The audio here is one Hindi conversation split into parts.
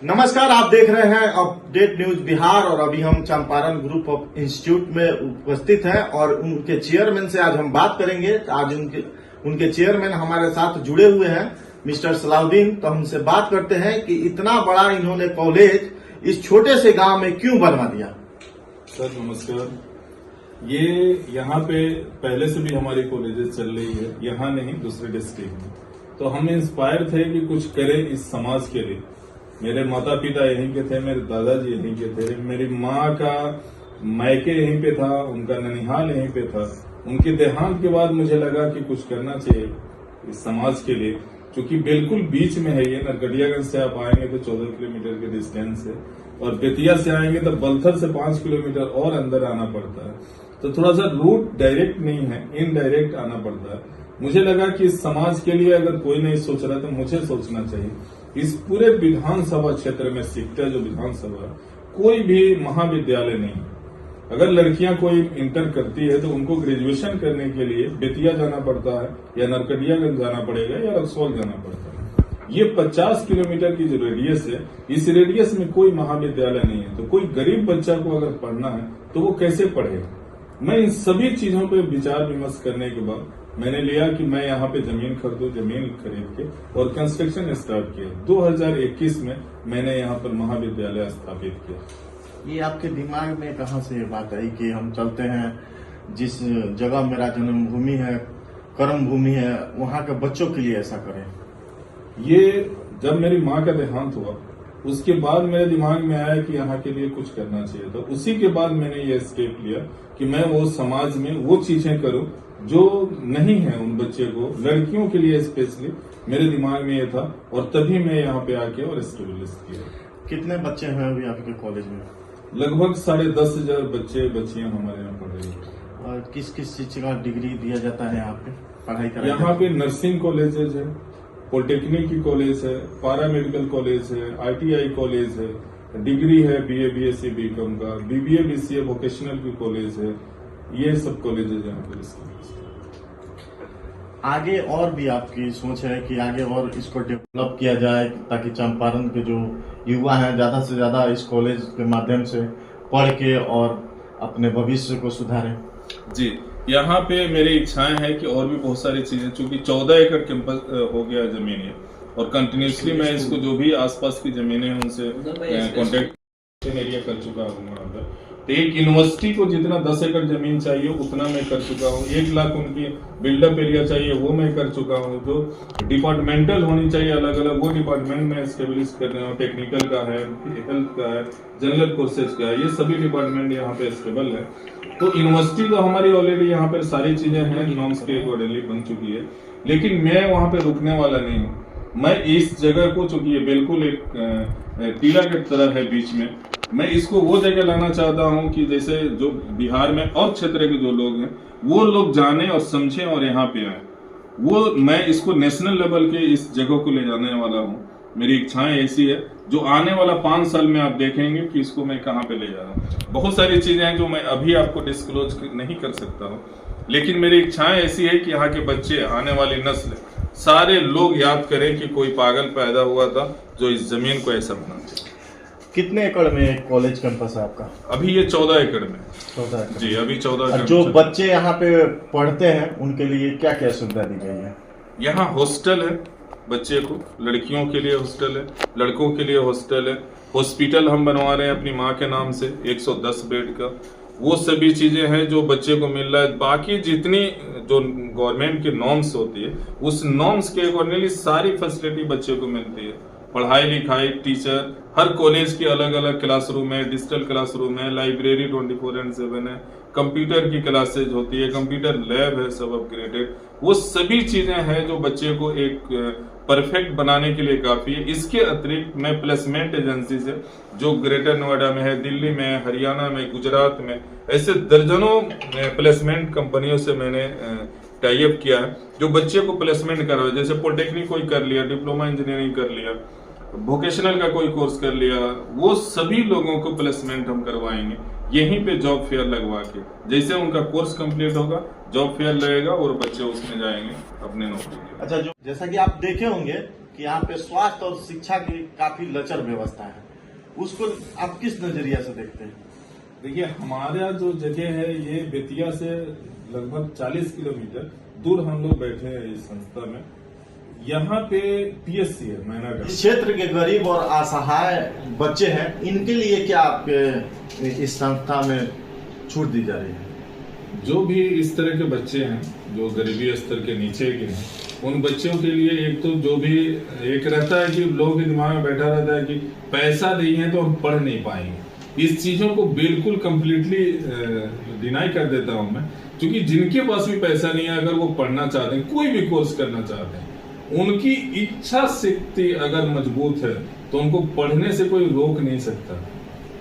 नमस्कार, आप देख रहे हैं अपडेट न्यूज बिहार और अभी हम चंपारण ग्रुप ऑफ इंस्टीट्यूट में उपस्थित हैं और उनके चेयरमैन से आज हम बात करेंगे। आज उनके चेयरमैन हमारे साथ जुड़े हुए हैं मिस्टर सलाउद्दीन। तो हमसे बात करते हैं कि इतना बड़ा इन्होंने कॉलेज इस छोटे से गांव में क्यों बनवा दिया। सर नमस्कार। ये यहाँ पे पहले से भी हमारी कॉलेजेस चल रही है, यहाँ नहीं दूसरे डिस्ट्रिक्ट में। तो हम इंस्पायर थे कि कुछ करें इस समाज के लिए। मेरे माता पिता यहीं के थे, मेरे दादाजी यहीं के थे, मेरी माँ का मायके यहीं पे था, उनका ननिहाल यहीं पे था। उनके देहांत के बाद मुझे लगा कि कुछ करना चाहिए इस समाज के लिए, क्योंकि बिल्कुल बीच में है ये। नरकटियागंज से आप आएंगे तो 14 किलोमीटर के डिस्टेंस है और बेतिया से आएंगे तो बलथर से 5 किलोमीटर और अंदर आना पड़ता है। तो थोड़ा सा रूट डायरेक्ट नहीं है, इनडायरेक्ट आना पड़ता है। मुझे लगा कि इस समाज के लिए अगर कोई नहीं सोच रहा तो मुझे सोचना चाहिए। इस पूरे विधानसभा क्षेत्र में सिकटा जो विधानसभा, कोई भी महाविद्यालय नहीं। अगर लड़कियां कोई इंटर करती है तो उनको ग्रेजुएशन करने के लिए बेतिया जाना पड़ता है या नरकटियागंज जाना पड़ेगा या रक्सौल जाना पड़ता है। ये 50 किलोमीटर की जो रेडियस है, इस रेडियस में कोई महाविद्यालय नहीं है। तो कोई गरीब बच्चा को अगर पढ़ना है तो वो कैसे पढ़ेगा। मैं इन सभी चीजों पर विचार विमर्श करने के बाद मैंने लिया कि मैं यहाँ पे जमीन खरीदूं। जमीन खरीद के और कंस्ट्रक्शन स्टार्ट किया। 2021 में मैंने यहाँ पर महाविद्यालय स्थापित किया। ये आपके दिमाग में कहाँ से ये बात आई कि हम चलते हैं, जिस जगह मेरा जन्मभूमि है, कर्म भूमि है, वहाँ के बच्चों के लिए ऐसा करें। ये जब मेरी माँ का देहांत हुआ उसके बाद मेरे दिमाग में आया कि यहाँ के लिए कुछ करना चाहिए। तो उसी के बाद मैंने ये स्टेप लिया कि मैं वो समाज में वो चीजें करूं जो नहीं है उन बच्चे को, लड़कियों के लिए स्पेशली मेरे दिमाग में ये था। और तभी मैं यहाँ पे आके और एस्टेब्लिश किया। कितने बच्चे हैं अभी आपके कॉलेज में? लगभग 10,500 बच्चे बच्चियां हमारे यहाँ पढ़ रही है। और किस किस चीज का डिग्री दिया जाता है यहाँ पे पढ़ाई कराई? यहाँ पे नर्सिंग कॉलेजेज है, पॉलिटेक्निक की कॉलेज है, पारा मेडिकल कॉलेज है, ITI कॉलेज है, डिग्री है BA BSc BCom का, BBA BCA वोकेशनल की कॉलेज है। ये सब कॉलेजेज यहाँ पे। आगे और भी आपकी सोच है कि आगे और इसको डेवलप किया जाए ताकि चंपारण के जो युवा हैं ज्यादा से ज्यादा इस कॉलेज के माध्यम से पढ़ के और अपने भविष्य को सुधारें? जी, यहाँ पे मेरी इच्छाएं हैं कि और भी बहुत सारी चीजें, चूंकि 14 एकड़ कैंपस हो गया जमीन है और कंटिन्यूसली मैं इसको जो भी आसपास की जमीनें हैं उनसे कॉन्टेक्ट एरिया कर चुका हूँ। वहाँ पर तो एक यूनिवर्सिटी को जितना 10 एकड़ जमीन चाहिए उतना मैं कर चुका हूँ। 1 लाख उनकी बिल्डअप एरिया चाहिए वो मैं कर चुका हूँ। जो डिपार्टमेंटल होनी चाहिए अलग अलग, वो डिपार्टमेंट में एस्टेब्लिश कर रहा हूँ। टेक्निकल का है, हेल्थ का है, जनरल कोर्सेज का है, ये सभी डिपार्टमेंट यहाँ पे स्टेबल है। तो यूनिवर्सिटी तो हमारी ऑलरेडी यहाँ पर सारी चीजें हैं, नॉर्म्स के अकॉर्डिंगली बन चुकी है। लेकिन मैं वहाँ पे रुकने वाला नहीं हूँ। मैं इस जगह को, चूंकि ये बिल्कुल एक टीला की तरह है बीच में, मैं इसको वो जगह लाना चाहता हूँ कि जैसे जो बिहार में और क्षेत्र के जो लोग हैं वो लोग जाने और समझें और यहाँ पे आए। वो मैं इसको नेशनल लेवल के इस जगह को ले जाने वाला हूँ। मेरी इच्छाएं ऐसी है जो आने वाला 5 साल में आप देखेंगे कि इसको मैं कहाँ पे ले जा रहा हूँ। बहुत सारी चीजें हैं जो मैं अभी आपको डिस्क्लोज नहीं कर सकता हूँ, लेकिन मेरी इच्छाएं ऐसी है कि यहाँ के बच्चे, आने वाली नस्ल, सारे लोग याद करें कि कोई पागल पैदा हुआ था जो इस जमीन को ऐसा बनाते। कितने एकड़ में कॉलेज कैंपस है आपका? अभी ये 14 एकड़ में। 14 एकड़ जी, अभी 14 एकड़। जो बच्चे यहाँ पे पढ़ते हैं उनके लिए क्या क्या सुविधा दी गई है? यहाँ हॉस्टल है बच्चे को, लड़कियों के लिए हॉस्टल है, लड़कों के लिए हॉस्टल है। हॉस्पिटल हम बनवा रहे हैं अपनी माँ के नाम से 110 बेड का। वो सभी चीजें हैं जो बच्चे को मिल रहा है। बाकी जितनी जो गवर्नमेंट की नॉर्म्स होती है उस नॉर्म्स के अकॉर्डिंगली सारी फैसिलिटी बच्चे को मिलती है। पढ़ाई लिखाई, टीचर, हर कॉलेज के अलग अलग क्लासरूम है, डिजिटल क्लासरूम है, लाइब्रेरी 24/7 है, कंप्यूटर की क्लासेज होती है, कंप्यूटर लैब है, सब अपग्रेडेड। वो सभी चीजें हैं जो बच्चे को एक परफेक्ट बनाने के लिए काफी है। इसके अतिरिक्त मैं प्लेसमेंट एजेंसी से, जो ग्रेटर नोएडा में है, दिल्ली में, हरियाणा में, गुजरात में, ऐसे दर्जनों प्लेसमेंट कंपनियों से मैंने टाई अप किया है जो बच्चे को प्लेसमेंट करवाए। जैसे पॉलिटेक्निक कोई कर लिया, डिप्लोमा इंजीनियरिंग कर लिया, वोकेशनल का कोई कोर्स कर लिया, वो सभी लोगों को प्लेसमेंट हम करवाएंगे यहीं पे जॉब फेयर लगवा के। जैसे उनका कोर्स कंप्लीट होगा जॉब फेयर लगेगा और बच्चे उसमें जाएंगे अपने नौकरी। अच्छा, जो जैसा कि आप देखे होंगे कि यहाँ पे स्वास्थ्य और शिक्षा की काफी लचर व्यवस्था है, उसको आप किस नजरिया से देखते हैं? देखिए, हमारा जो जगह है ये बेतिया से लगभग 40 किलोमीटर दूर हम लोग बैठे हैं इस संस्था में। यहाँ पे पीएससी है मैना का। इस क्षेत्र के गरीब और असहाय बच्चे हैं, इनके लिए क्या आपके इस संस्था में छूट दी जा रही है? जो भी इस तरह के बच्चे हैं जो गरीबी स्तर के नीचे के हैं, उन बच्चों के लिए एक तो जो भी एक रहता है कि लोगों के दिमाग में बैठा रहता है कि पैसा नहीं है तो हम पढ़ नहीं पाएंगे। इस चीजों को बिल्कुल कंप्लीटली डिनाई कर देता हूं मैं, क्योंकि जिनके पास भी पैसा नहीं है, अगर वो पढ़ना चाहते हैं, कोई भी कोर्स करना चाहते हैं, उनकी इच्छा शक्ति अगर मजबूत है तो उनको पढ़ने से कोई रोक नहीं सकता।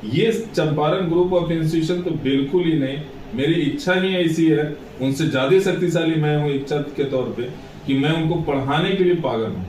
ये चंपारण ग्रुप ऑफ इंस्टीट्यूशन तो बिल्कुल ही नहीं, मेरी इच्छा ही ऐसी है, उनसे ज्यादा शक्तिशाली मैं हूँ इच्छा के तौर पे, कि मैं उनको पढ़ाने के लिए पागल हूँ।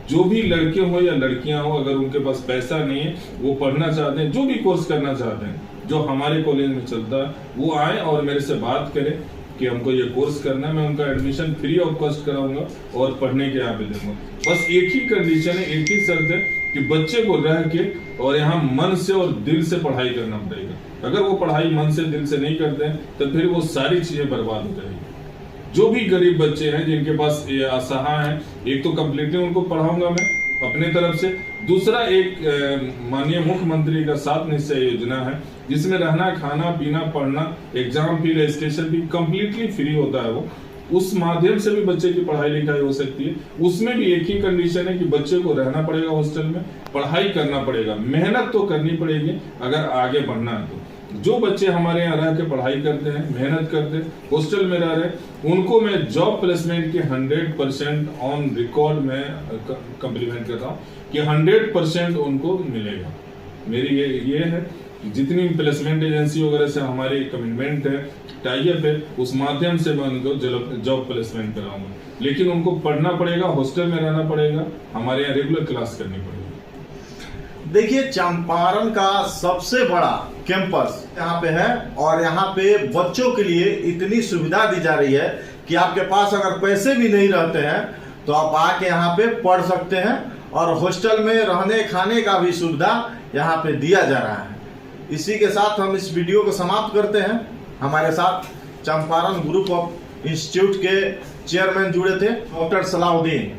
जो भी लड़के हो या लड़कियां हो, अगर उनके पास पैसा नहीं है, वो पढ़ना चाहते हैं, जो भी कोर्स करना चाहते हैं, जो हमारे कॉलेज में चलता है, वो आए और मेरे से बात करें कि हमको ये कोर्स करना है। मैं उनका एडमिशन फ्री ऑफ कॉस्ट कराऊंगा और पढ़ने के यहाँ पे दूंगा। बस एक ही कंडीशन है, एक ही शर्त है कि बच्चे को रह के और यहाँ मन से और दिल से पढ़ाई करना पड़ेगा। अगर वो पढ़ाई मन से दिल से नहीं करते हैं तो फिर वो सारी चीजें बर्बाद हो जाएगी। जो भी गरीब बच्चे हैं जिनके पास असहाय हैं, एक तो कम्प्लीटली उनको पढ़ाऊंगा मैं अपने तरफ से। दूसरा, एक माननीय मुख्यमंत्री का 7 निश्चय योजना है, जिसमें रहना, खाना, पीना, पढ़ना, एग्जाम फी, रजिस्ट्रेशन फी कंप्लीटली फ्री होता है। वो उस माध्यम से भी बच्चे की पढ़ाई लिखाई हो सकती है। उसमें भी एक ही कंडीशन है कि बच्चे को रहना पड़ेगा हॉस्टल में, पढ़ाई करना पड़ेगा, मेहनत तो करनी पड़ेगी अगर आगे बढ़ना है तो। जो बच्चे हमारे यहाँ रह के पढ़ाई करते हैं, मेहनत करते हैं, हॉस्टल में रह रहे हैं, उनको मैं जॉब प्लेसमेंट के 100% ऑन रिकॉर्ड में कम्प्लीमेंट कर रहा हूँ कि 100% उनको मिलेगा। मेरी ये है, जितनी प्लेसमेंट एजेंसी वगैरह से हमारी कमिटमेंट है, टाई अप है, उस माध्यम से मैं उनको जॉब प्लेसमेंट कराऊंगा। लेकिन उनको पढ़ना पड़ेगा, हॉस्टल में रहना पड़ेगा, हमारे यहाँ रेगुलर क्लास करनी पड़ेगी। देखिए, चंपारण का सबसे बड़ा कैंपस यहाँ पे है और यहाँ पे बच्चों के लिए इतनी सुविधा दी जा रही है कि आपके पास अगर पैसे भी नहीं रहते हैं तो आप आके यहाँ पे पढ़ सकते हैं और हॉस्टल में रहने खाने का भी सुविधा यहाँ पे दिया जा रहा है। इसी के साथ हम इस वीडियो को समाप्त करते हैं। हमारे साथ चंपारण ग्रुप ऑफ इंस्टीट्यूट के चेयरमैन जुड़े थे, डॉक्टर सलाउद्दीन।